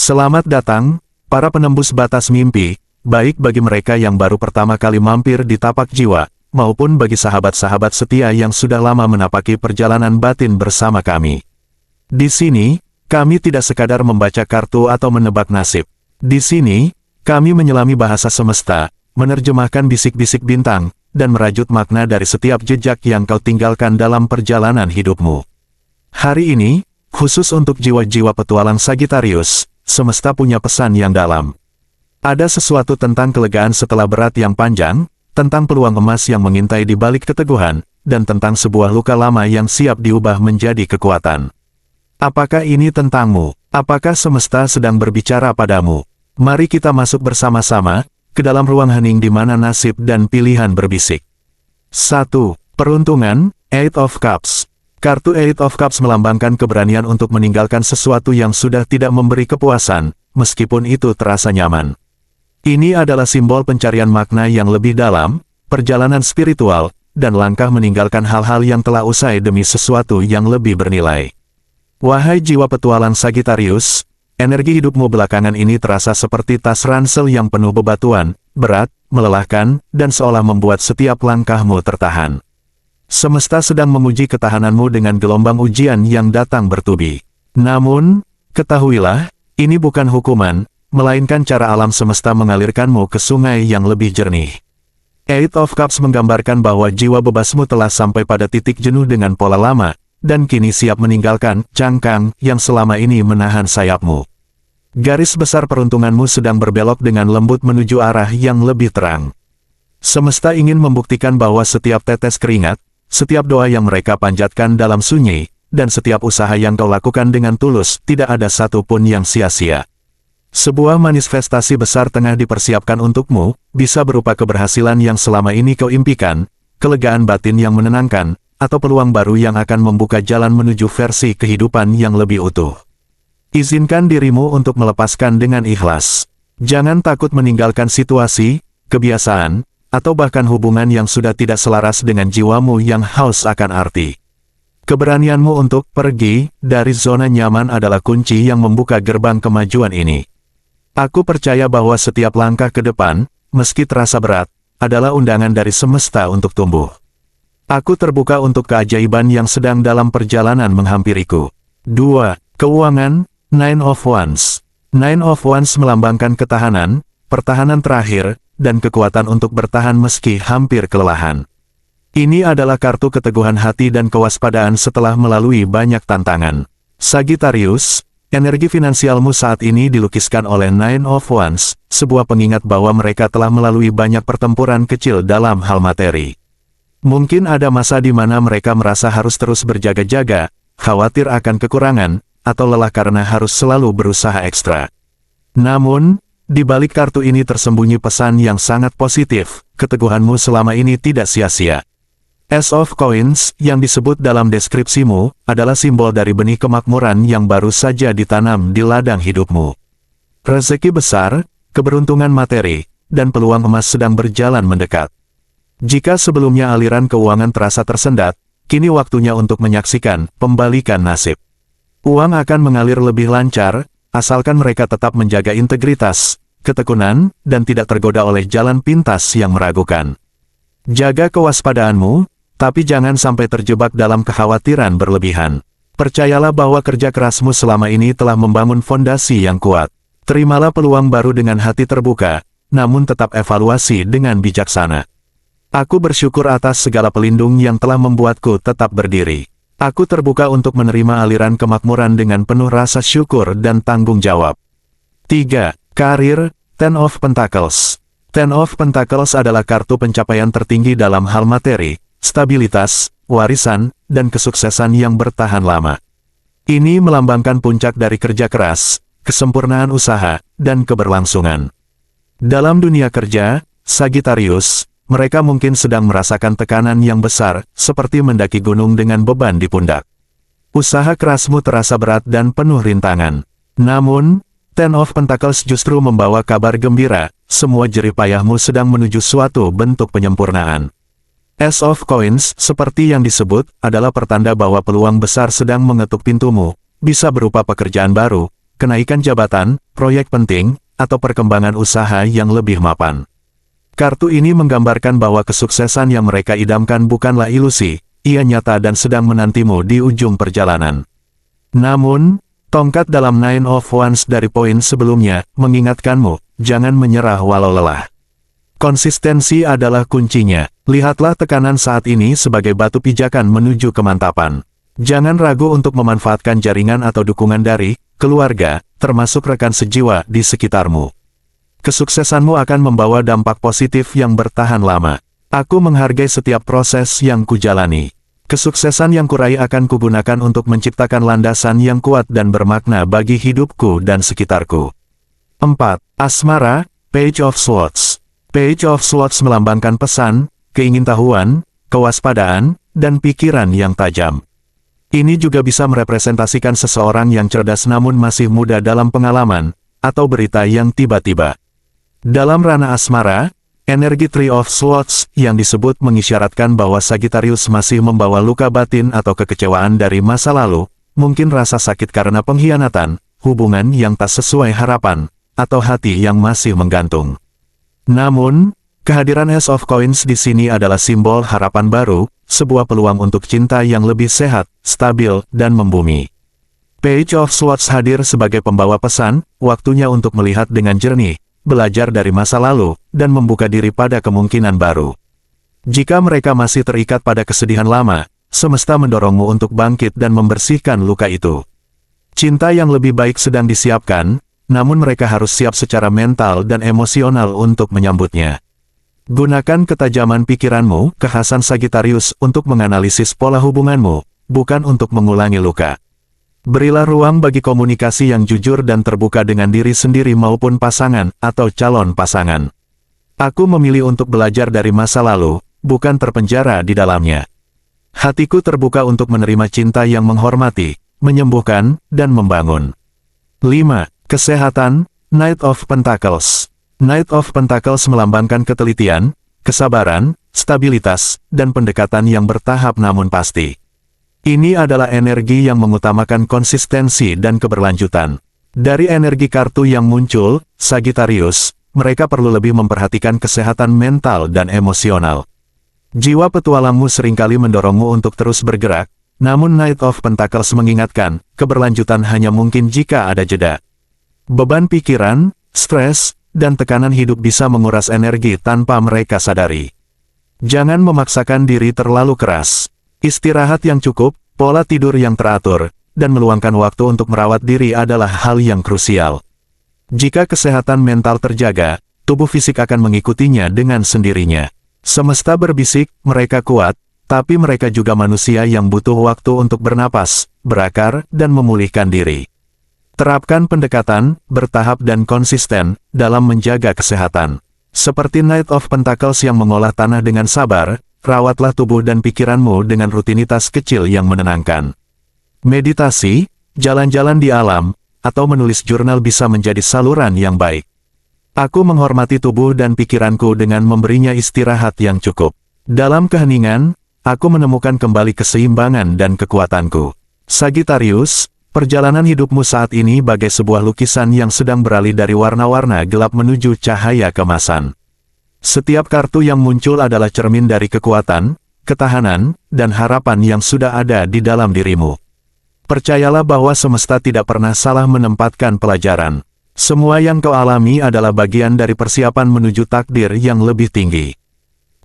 Selamat datang, para penembus batas mimpi, baik bagi mereka yang baru pertama kali mampir di tapak jiwa, maupun bagi sahabat-sahabat setia yang sudah lama menapaki perjalanan batin bersama kami. Di sini, kami tidak sekadar membaca kartu atau menebak nasib. Di sini, kami menyelami bahasa semesta, menerjemahkan bisik-bisik bintang, dan merajut makna dari setiap jejak yang kau tinggalkan dalam perjalanan hidupmu. Hari ini, khusus untuk jiwa-jiwa petualang Sagittarius, semesta punya pesan yang dalam. Ada sesuatu tentang kelegaan setelah berat yang panjang, tentang peluang emas yang mengintai di balik keteguhan, dan tentang sebuah luka lama yang siap diubah menjadi kekuatan. Apakah ini tentangmu? Apakah semesta sedang berbicara padamu? Mari kita masuk bersama-sama ke dalam ruang hening di mana nasib dan pilihan berbisik. 1. Peruntungan, Eight of Cups. Kartu Eight of Cups melambangkan keberanian untuk meninggalkan sesuatu yang sudah tidak memberi kepuasan, meskipun itu terasa nyaman. Ini adalah simbol pencarian makna yang lebih dalam, perjalanan spiritual, dan langkah meninggalkan hal-hal yang telah usai demi sesuatu yang lebih bernilai. Wahai jiwa petualang Sagittarius, energi hidupmu belakangan ini terasa seperti tas ransel yang penuh bebatuan, berat, melelahkan, dan seolah membuat setiap langkahmu tertahan. Semesta sedang menguji ketahananmu dengan gelombang ujian yang datang bertubi. Namun, ketahuilah, ini bukan hukuman, melainkan cara alam semesta mengalirkanmu ke sungai yang lebih jernih. Eight of Cups menggambarkan bahwa jiwa bebasmu telah sampai pada titik jenuh dengan pola lama, dan kini siap meninggalkan cangkang yang selama ini menahan sayapmu. Garis besar peruntunganmu sedang berbelok dengan lembut menuju arah yang lebih terang. Semesta ingin membuktikan bahwa setiap tetes keringat, setiap doa yang mereka panjatkan dalam sunyi, dan setiap usaha yang kau lakukan dengan tulus, tidak ada satupun yang sia-sia. Sebuah manifestasi besar tengah dipersiapkan untukmu, bisa berupa keberhasilan yang selama ini kau impikan, kelegaan batin yang menenangkan, atau peluang baru yang akan membuka jalan menuju versi kehidupan yang lebih utuh. Izinkan dirimu untuk melepaskan dengan ikhlas. Jangan takut meninggalkan situasi, kebiasaan, atau bahkan hubungan yang sudah tidak selaras dengan jiwamu yang haus akan arti. Keberanianmu untuk pergi dari zona nyaman adalah kunci yang membuka gerbang kemajuan ini. Aku percaya bahwa setiap langkah ke depan, meski terasa berat, adalah undangan dari semesta untuk tumbuh. Aku terbuka untuk keajaiban yang sedang dalam perjalanan menghampiriku. 2. Keuangan, Nine of Wands. Nine of Wands melambangkan ketahanan, pertahanan terakhir, dan kekuatan untuk bertahan meski hampir kelelahan. Ini adalah kartu keteguhan hati dan kewaspadaan setelah melalui banyak tantangan. Sagittarius, energi finansialmu saat ini dilukiskan oleh Nine of Wands, sebuah pengingat bahwa mereka telah melalui banyak pertempuran kecil dalam hal materi. Mungkin ada masa di mana mereka merasa harus terus berjaga-jaga, khawatir akan kekurangan, atau lelah karena harus selalu berusaha ekstra. Namun, di balik kartu ini tersembunyi pesan yang sangat positif, keteguhanmu selama ini tidak sia-sia. Ace of Coins, yang disebut dalam deskripsimu, adalah simbol dari benih kemakmuran yang baru saja ditanam di ladang hidupmu. Rezeki besar, keberuntungan materi, dan peluang emas sedang berjalan mendekat. Jika sebelumnya aliran keuangan terasa tersendat, kini waktunya untuk menyaksikan pembalikan nasib. Uang akan mengalir lebih lancar, asalkan mereka tetap menjaga integritas, ketekunan, dan tidak tergoda oleh jalan pintas yang meragukan. Jaga kewaspadaanmu, tapi jangan sampai terjebak dalam kekhawatiran berlebihan. Percayalah bahwa kerja kerasmu selama ini telah membangun fondasi yang kuat. Terimalah peluang baru dengan hati terbuka, namun tetap evaluasi dengan bijaksana. Aku bersyukur atas segala pelindung yang telah membuatku tetap berdiri. Aku terbuka untuk menerima aliran kemakmuran dengan penuh rasa syukur dan tanggung jawab. 3. Karir, Ten of Pentacles. Ten of Pentacles adalah kartu pencapaian tertinggi dalam hal materi, stabilitas, warisan, dan kesuksesan yang bertahan lama. Ini melambangkan puncak dari kerja keras, kesempurnaan usaha, dan keberlangsungan. Dalam dunia kerja, Sagittarius, mereka mungkin sedang merasakan tekanan yang besar, seperti mendaki gunung dengan beban di pundak. Usaha kerasmu terasa berat dan penuh rintangan. Namun, Ten of Pentacles justru membawa kabar gembira, semua jerih payahmu sedang menuju suatu bentuk penyempurnaan. Ace of Coins, seperti yang disebut, adalah pertanda bahwa peluang besar sedang mengetuk pintumu, bisa berupa pekerjaan baru, kenaikan jabatan, proyek penting, atau perkembangan usaha yang lebih mapan. Kartu ini menggambarkan bahwa kesuksesan yang mereka idamkan bukanlah ilusi, ia nyata dan sedang menantimu di ujung perjalanan. Namun, tongkat dalam Nine of Wands dari poin sebelumnya, mengingatkanmu, jangan menyerah walau lelah. Konsistensi adalah kuncinya. Lihatlah tekanan saat ini sebagai batu pijakan menuju kemantapan. Jangan ragu untuk memanfaatkan jaringan atau dukungan dari keluarga, termasuk rekan sejiwa di sekitarmu. Kesuksesanmu akan membawa dampak positif yang bertahan lama. Aku menghargai setiap proses yang kujalani. Kesuksesan yang kuraih akan kugunakan untuk menciptakan landasan yang kuat dan bermakna bagi hidupku dan sekitarku. 4. Asmara, Page of Swords. Page of Swords melambangkan pesan, keingintahuan, kewaspadaan, dan pikiran yang tajam. Ini juga bisa merepresentasikan seseorang yang cerdas namun masih muda dalam pengalaman, atau berita yang tiba-tiba. Dalam ranah asmara, energi Three of Swords yang disebut mengisyaratkan bahwa Sagittarius masih membawa luka batin atau kekecewaan dari masa lalu, mungkin rasa sakit karena pengkhianatan, hubungan yang tak sesuai harapan, atau hati yang masih menggantung. Namun, kehadiran Ace of Coins di sini adalah simbol harapan baru, sebuah peluang untuk cinta yang lebih sehat, stabil, dan membumi. Page of Swords hadir sebagai pembawa pesan, waktunya untuk melihat dengan jernih, belajar dari masa lalu, dan membuka diri pada kemungkinan baru. Jika mereka masih terikat pada kesedihan lama, semesta mendorongmu untuk bangkit dan membersihkan luka itu. Cinta yang lebih baik sedang disiapkan, namun mereka harus siap secara mental dan emosional untuk menyambutnya. Gunakan ketajaman pikiranmu, kekhasan Sagittarius, untuk menganalisis pola hubunganmu, bukan untuk mengulangi luka. Berilah ruang bagi komunikasi yang jujur dan terbuka dengan diri sendiri maupun pasangan atau calon pasangan. Aku memilih untuk belajar dari masa lalu, bukan terpenjara di dalamnya. Hatiku terbuka untuk menerima cinta yang menghormati, menyembuhkan, dan membangun. 5. Kesehatan, Knight of Pentacles. Knight of Pentacles melambangkan ketelitian, kesabaran, stabilitas, dan pendekatan yang bertahap namun pasti. Ini adalah energi yang mengutamakan konsistensi dan keberlanjutan. Dari energi kartu yang muncul, Sagittarius, mereka perlu lebih memperhatikan kesehatan mental dan emosional. Jiwa petualangmu seringkali mendorongmu untuk terus bergerak, namun Knight of Pentacles mengingatkan, keberlanjutan hanya mungkin jika ada jeda. Beban pikiran, stres, dan tekanan hidup bisa menguras energi tanpa mereka sadari. Jangan memaksakan diri terlalu keras. Istirahat yang cukup, pola tidur yang teratur, dan meluangkan waktu untuk merawat diri adalah hal yang krusial. Jika kesehatan mental terjaga, tubuh fisik akan mengikutinya dengan sendirinya. Semesta berbisik, mereka kuat, tapi mereka juga manusia yang butuh waktu untuk bernapas, berakar, dan memulihkan diri. Terapkan pendekatan, bertahap dan konsisten, dalam menjaga kesehatan. Seperti Knight of Pentacles yang mengolah tanah dengan sabar, rawatlah tubuh dan pikiranmu dengan rutinitas kecil yang menenangkan. Meditasi, jalan-jalan di alam, atau menulis jurnal bisa menjadi saluran yang baik. Aku menghormati tubuh dan pikiranku dengan memberinya istirahat yang cukup. Dalam keheningan, aku menemukan kembali keseimbangan dan kekuatanku. Sagittarius, perjalanan hidupmu saat ini bagai sebuah lukisan yang sedang beralih dari warna-warna gelap menuju cahaya kemasan. Setiap kartu yang muncul adalah cermin dari kekuatan, ketahanan, dan harapan yang sudah ada di dalam dirimu. Percayalah bahwa semesta tidak pernah salah menempatkan pelajaran. Semua yang kau alami adalah bagian dari persiapan menuju takdir yang lebih tinggi.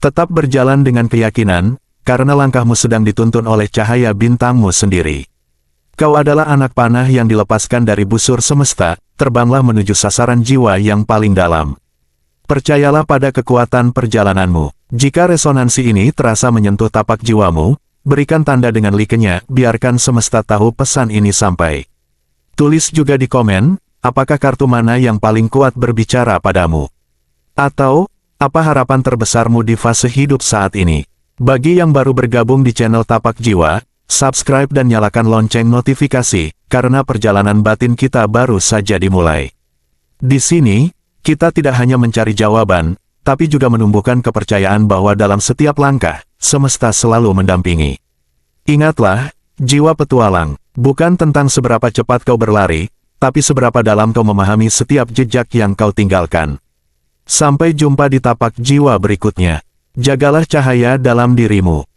Tetap berjalan dengan keyakinan, karena langkahmu sedang dituntun oleh cahaya bintangmu sendiri. Kau adalah anak panah yang dilepaskan dari busur semesta, terbanglah menuju sasaran jiwa yang paling dalam. Percayalah pada kekuatan perjalananmu. Jika resonansi ini terasa menyentuh tapak jiwamu, berikan tanda dengan like-nya, biarkan semesta tahu pesan ini sampai. Tulis juga di komen, apakah kartu mana yang paling kuat berbicara padamu? Atau, apa harapan terbesarmu di fase hidup saat ini? Bagi yang baru bergabung di channel Tapak Jiwa, subscribe dan nyalakan lonceng notifikasi, karena perjalanan batin kita baru saja dimulai. Di sini, kita tidak hanya mencari jawaban, tapi juga menumbuhkan kepercayaan bahwa dalam setiap langkah, semesta selalu mendampingi. Ingatlah, jiwa petualang, bukan tentang seberapa cepat kau berlari, tapi seberapa dalam kau memahami setiap jejak yang kau tinggalkan. Sampai jumpa di tapak jiwa berikutnya. Jagalah cahaya dalam dirimu.